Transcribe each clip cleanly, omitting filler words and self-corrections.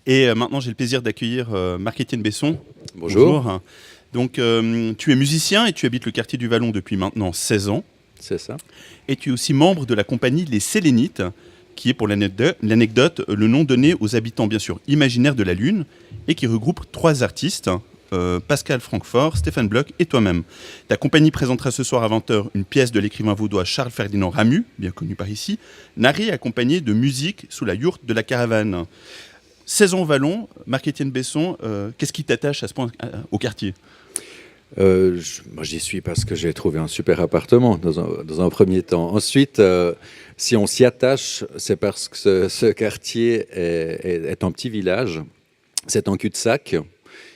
Et maintenant, j'ai le plaisir d'accueillir Marc-Étienne Besson. Bonjour. Donc, tu es musicien et tu habites le quartier du Vallon depuis maintenant 16 ans. C'est ça. Et tu es aussi membre de la compagnie Les Sélénites, qui est pour l'anecdote le nom donné aux habitants, bien sûr, imaginaires de la Lune, et qui regroupe 3 artistes, Pascal Francfort, Stéphane Bloch et toi-même. Ta compagnie présentera ce soir à 20h une pièce de l'écrivain vaudois Charles-Ferdinand Ramu, bien connu par ici, narrée accompagnée de musique sous la yourte de la caravane. 16 ans au Vallon, Marc-Étienne Besson, qu'est-ce qui t'attache à ce point au quartier ? Moi, j'y suis parce que j'ai trouvé un super appartement dans un premier temps. Ensuite, si on s'y attache, c'est parce que ce quartier est un petit village. C'est un cul-de-sac.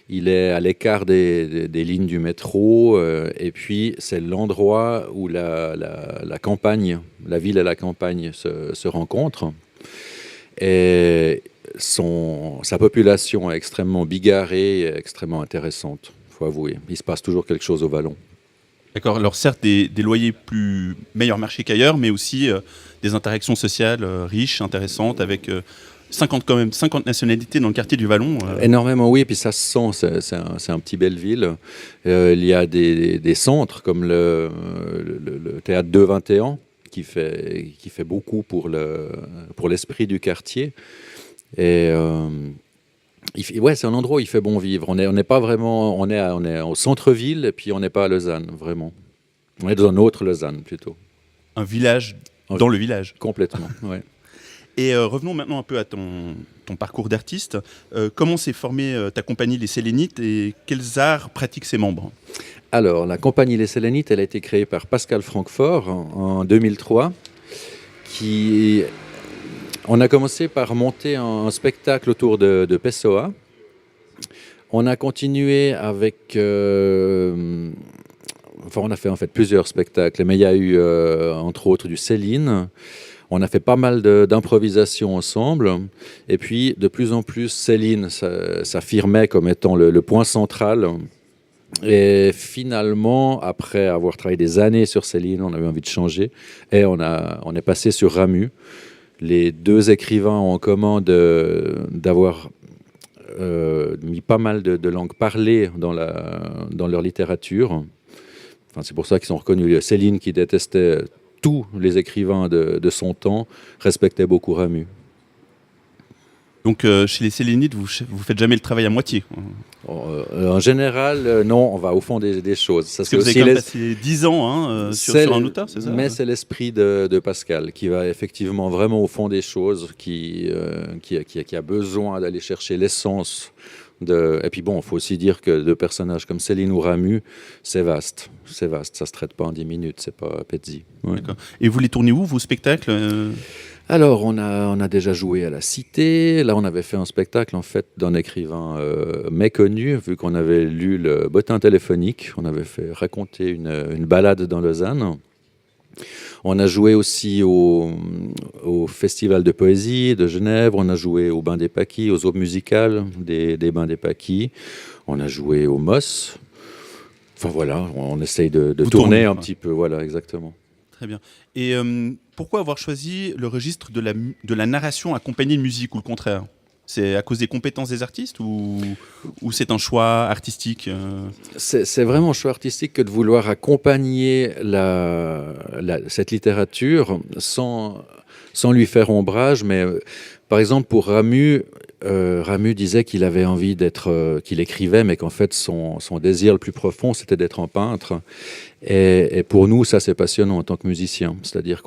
Il est à l'écart des lignes du métro. Et puis, c'est l'endroit où la campagne, la ville et la campagne se rencontrent. Et sa population est extrêmement bigarrée et extrêmement intéressante. Il faut avouer, il se passe toujours quelque chose au Vallon. D'accord, alors certes des loyers meilleur marché qu'ailleurs, mais aussi des interactions sociales riches, intéressantes, avec 50 nationalités dans le quartier du Vallon. Énormément, oui, et puis ça se sent, c'est un petit Belleville. Il y a des centres comme le théâtre 221 qui fait beaucoup pour l'esprit du quartier. Et ouais, c'est un endroit où il fait bon vivre. On n'est pas vraiment, on est au centre-ville et puis on n'est pas à Lausanne, vraiment. On est dans un autre Lausanne plutôt. Un village dans le village. Complètement, ouais. Et revenons maintenant un peu à ton parcours d'artiste. Comment s'est formée ta compagnie Les Sélénites et quels arts pratiquent ses membres ? Alors, la compagnie Les Sélénites, elle a été créée par Pascal Francfort en 2003. On a commencé par monter un spectacle autour de Pessoa. On a continué avec... on a fait en fait plusieurs spectacles, mais il y a eu entre autres du Céline. On a fait pas mal d'improvisation ensemble. Et puis, de plus en plus, Céline s'affirmait comme étant le point central. Et finalement, après avoir travaillé des années sur Céline, on avait envie de changer. Et on est passé sur Ramu. Les 2 écrivains ont en commun d'avoir mis pas mal de langues parlées dans leur littérature. Enfin, c'est pour ça qu'ils sont reconnus. Céline, qui détestait tous les écrivains de son temps, respectait beaucoup Ramu. Donc, chez les Sélénites, vous faites jamais le travail à moitié. En général, non, on va au fond des choses. Ça, parce que vous avez quand même passé 10 ans sur un auteur, c'est ça ? Mais c'est l'esprit de Pascal qui va effectivement vraiment au fond des choses, qui a besoin d'aller chercher l'essence. Et puis bon, il faut aussi dire que 2 personnages comme Céline ou Ramu, c'est vaste. Ça ne se traite pas en 10 minutes, c'est pas Pezzi. Ouais. D'accord. Et vous les tournez où, vos spectacles ? Alors, on a déjà joué à la Cité. Là, on avait fait un spectacle, en fait, d'un écrivain méconnu, vu qu'on avait lu le Bottin téléphonique. On avait fait raconter une balade dans Lausanne. On a joué aussi au Festival de poésie de Genève. On a joué au Bain des Paquis, aux aubes musicales des Bains des Paquis. On a joué au MOS. Enfin, voilà, on essaye de tourner un petit peu. Voilà, exactement. Très bien. Et pourquoi avoir choisi le registre de la narration accompagnée de musique ou le contraire ? C'est à cause des compétences des artistes ou c'est un choix artistique ? C'est vraiment un choix artistique que de vouloir accompagner cette littérature sans lui faire ombrage. Mais par exemple, pour Ramu, Ramu disait qu'il avait envie qu'il écrivait, mais qu'en fait, son désir le plus profond, c'était d'être un peintre. Et pour nous, ça, c'est passionnant en tant que musicien. C'est-à-dire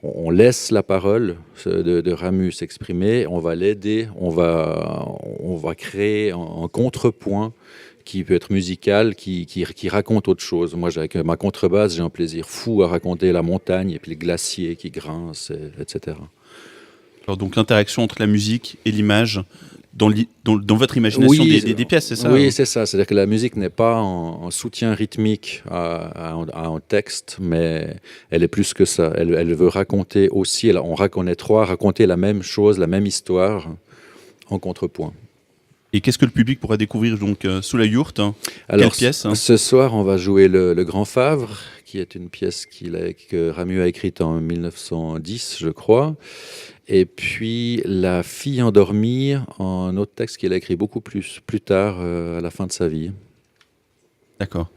on laisse la parole de Ramu s'exprimer, on va l'aider, on va créer un contrepoint qui peut être musical, qui raconte autre chose. Moi, avec ma contrebasse, j'ai un plaisir fou à raconter la montagne et puis les glaciers qui grincent, etc. Alors donc l'interaction entre la musique et l'image dans votre imagination des pièces, c'est ça ? Oui, c'est ça. C'est-à-dire que la musique n'est pas en soutien rythmique à un texte, mais elle est plus que ça. Elle veut raconter aussi, on est 3 à raconter la même chose, la même histoire en contrepoint. Et qu'est-ce que le public pourra découvrir donc sous la yourte ? Alors, quelle pièce ? Ce soir, on va jouer le Grand Favre, qui est une pièce que Ramu a écrite en 1910, je crois. Et puis La fille endormie, un autre texte qu'il a écrit beaucoup plus tard, à la fin de sa vie. D'accord.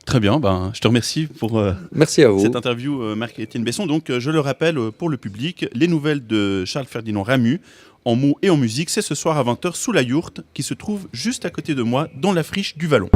Très bien, je te remercie pour Merci à vous. cette interview, Marc-Étienne Besson. Donc, je le rappelle pour le public, les nouvelles de Charles-Ferdinand Ramu, en mots et en musique, c'est ce soir à 20h sous la yourte, qui se trouve juste à côté de moi, dans la friche du Vallon.